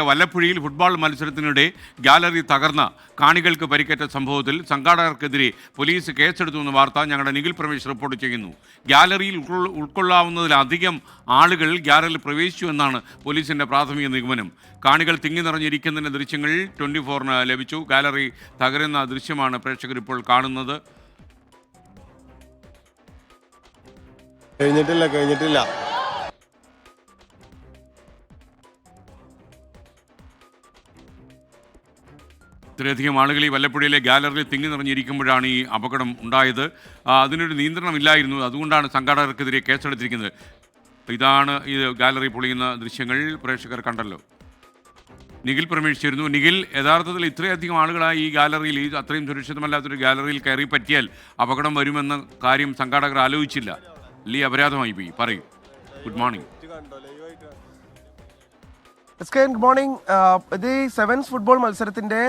വല്ലപ്പുഴയിൽ football മത്സരത്തിനിടെ gallery തകർന്ന കാണികൾക്ക് പരിക്കേറ്റ സംഭവത്തിൽ സംഘാടകർക്കെതിരെ പോലീസ് കേസെടുത്തുവെന്ന വാർത്ത ഞങ്ങളുടെ നിഖിൽ പ്രവേശ് റിപ്പോർട്ട് ചെയ്യുന്നു. ഗാലറിയിൽ ഉൾക്കൊള്ളാവുന്നതിലധികം ആളുകൾ ഗാലറിയിൽ പ്രവേശിച്ചു എന്നാണ് പോലീസിന്റെ പ്രാഥമിക നിഗമനം. കാണികൾ തിങ്ങി നിറഞ്ഞിരിക്കുന്നതിന്റെ ദൃശ്യങ്ങൾ 24-ന് ലഭിച്ചു. ഗാലറി തകരുന്ന ദൃശ്യമാണ് പ്രേക്ഷകർ ഇപ്പോൾ കാണുന്നത്. കഴിഞ്ഞിട്ടില്ല. ഇത്രയധികം ആളുകൾ ഈ വല്ലപ്പുഴയിലെ ഗാലറിയിൽ തിങ്ങി നിറഞ്ഞിരിക്കുമ്പോഴാണ് ഈ അപകടം ഉണ്ടായത്. അതിനൊരു നിയന്ത്രണമില്ലായിരുന്നു. അതുകൊണ്ടാണ് സംഘാടകർക്കെതിരെ കേസെടുത്തിരിക്കുന്നത്. ഇതാണ് ഈ ഗാലറി പൊളിയുന്ന ദൃശ്യങ്ങൾ പ്രേക്ഷകർ കണ്ടല്ലോ. നിഖിൽ പ്രവേശിച്ചിരുന്നു. നിഖിൽ, യഥാർത്ഥത്തിൽ ഇത്രയധികം ആളുകളായി ഈ ഗാലറിയിൽ, ഈ അത്രയും സുരക്ഷിതമല്ലാത്തൊരു ഗാലറിയിൽ കയറി പറ്റിയാൽ അപകടം വരുമെന്ന കാര്യം സംഘാടകർ ആലോചിച്ചില്ല. വലിയ അപരാധമായി പോയി. പറയൂ. Good morning. Good morning. ഇത് സെവൻസ് ഫുട്ബോൾ മത്സരത്തിന്റെ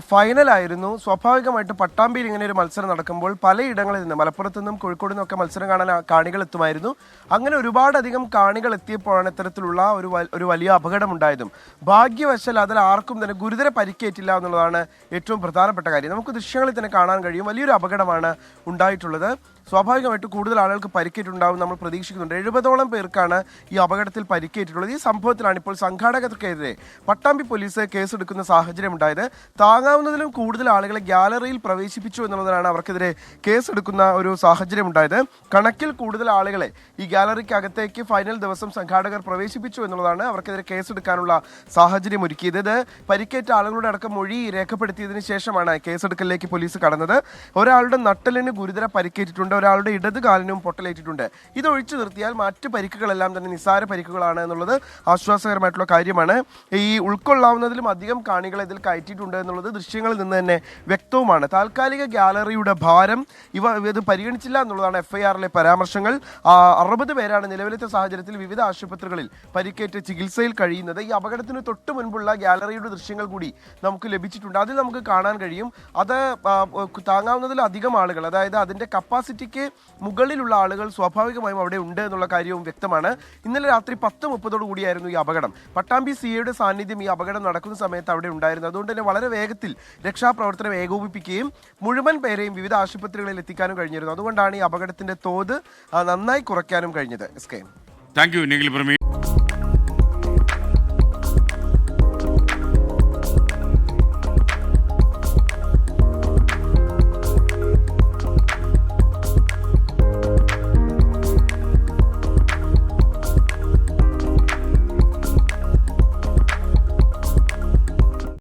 ഫൈനലായിരുന്നു. സ്വാഭാവികമായിട്ട് പട്ടാമ്പിയിൽ ഇങ്ങനെ ഒരു മത്സരം നടക്കുമ്പോൾ പലയിടങ്ങളിൽ നിന്ന്, മലപ്പുറത്തു നിന്നും കോഴിക്കോട് നിന്നൊക്കെ മത്സരം കാണാൻ കാണികൾ എത്തുമായിരുന്നു. അങ്ങനെ ഒരുപാടധികം കാണികൾ എത്തിയപ്പോഴാണ് ഇത്തരത്തിലുള്ള ഒരു വലിയ അപകടമുണ്ടായതും. ഭാഗ്യവശാൽ അതിൽ ആർക്കും തന്നെ ഗുരുതര പരിക്കേറ്റില്ല എന്നുള്ളതാണ് ഏറ്റവും പ്രധാനപ്പെട്ട കാര്യം. നമുക്ക് ദൃശ്യങ്ങളിൽ തന്നെ കാണാൻ കഴിയും വലിയൊരു അപകടമാണ് ഉണ്ടായിട്ടുള്ളത്. സ്വാഭാവികമായിട്ട് കൂടുതൽ ആളുകൾക്ക് പരിക്കേറ്റുണ്ടാവും നമ്മൾ പ്രതീക്ഷിക്കുന്നുണ്ട്. 70ഓളം പേർക്കാണ് ഈ അപകടത്തിൽ പരിക്കേറ്റിട്ടുള്ളത്. ഈ സംഭവത്തിലാണ് ഇപ്പോൾ സംഘാടകർക്കെതിരെ പട്ടാമ്പി പോലീസ് കേസെടുക്കുന്ന സാഹചര്യം ഉണ്ടായത്. താങ്ങാവുന്നതിലും കൂടുതൽ ആളുകളെ ഗാലറിയിൽ പ്രവേശിപ്പിച്ചു എന്നുള്ളതാണ് അവർക്കെതിരെ കേസെടുക്കുന്ന ഒരു സാഹചര്യം ഉണ്ടായത്. കണക്കിൽ കൂടുതൽ ആളുകളെ ഈ ഗാലറിക്ക് അകത്തേക്ക് ഫൈനൽ ദിവസം സംഘാടകർ പ്രവേശിപ്പിച്ചു എന്നുള്ളതാണ് അവർക്കെതിരെ കേസെടുക്കാനുള്ള സാഹചര്യം ഒരുക്കിയത്. ഇത് പരിക്കേറ്റ ആളുകളുടെ അടക്കം മൊഴി രേഖപ്പെടുത്തിയതിനു ശേഷമാണ് കേസെടുക്കലിലേക്ക് പോലീസ് കടന്നത്. ഒരാളുടെ നട്ടലിന് ഗുരുതര പരിക്കേറ്റിട്ടുണ്ട്, ഒരാളുടെ ഇടത് കാലിനും പൊട്ടലേറ്റിട്ടുണ്ട്. ഇത് ഒഴിച്ചു നിർത്തിയാൽ മറ്റ് പരിക്കുകളെല്ലാം തന്നെ നിസ്സാര പരിക്കുകളാണ് എന്നുള്ളത് ആശ്വാസകരമായിട്ടുള്ള കാര്യമാണ്. ഈ ഉൾക്കൊള്ളാവുന്നതിലും അധികം കാണികളെ ഇതിൽ കയറ്റിയിട്ടുണ്ട് എന്നുള്ളത് ദൃശ്യങ്ങളിൽ നിന്ന് തന്നെ വ്യക്തവുമാണ്. താൽക്കാലിക ഗാലറിയുടെ ഭാരം ഇത് പരിഗണിച്ചില്ല എന്നുള്ളതാണ് FIRലെ പരാമർശങ്ങൾ. 60 പേരാണ് നിലവിലത്തെ സാഹചര്യത്തിൽ വിവിധ ആശുപത്രികളിൽ പരിക്കേറ്റ് ചികിത്സയിൽ കഴിയുന്നത്. ഈ അപകടത്തിന് തൊട്ട് മുൻപുള്ള ഗാലറിയുടെ ദൃശ്യങ്ങൾ കൂടി നമുക്ക് ലഭിച്ചിട്ടുണ്ട്. അതിൽ നമുക്ക് കാണാൻ കഴിയും അത് താങ്ങാവുന്നതിലധികം ആളുകൾ, അതായത് അതിന്റെ കപ്പാസിറ്റിക്ക് മുകളിലുള്ള ആളുകൾ സ്വാഭാവികമായും അവിടെ ഉണ്ട് എന്നുള്ള കാര്യവും വ്യക്തമാണ്. ഇന്നലെ രാത്രി 10:30 കൂടിയായിരുന്നു ഈ അപകടം. പട്ടാമ്പി CIയുടെ സാന്നിധ്യം ഈ അപകടം നടക്കുന്ന സമയത്ത് അവിടെ ഉണ്ടായിരുന്നു. അതുകൊണ്ട് തന്നെ വളരെ വേഗത്തിൽ രക്ഷാപ്രവർത്തനം ഏകോപിപ്പിക്കുകയും മുഴുവൻ പേരെയും വിവിധ ആശുപത്രികളിൽ എത്തിക്കാനും കഴിഞ്ഞിരുന്നു. അതുകൊണ്ടാണ് ഈ അപകടത്തിന്റെ തോത് നന്നായി കുറയ്ക്കാനും കഴിഞ്ഞത്. Thank you Nikhil.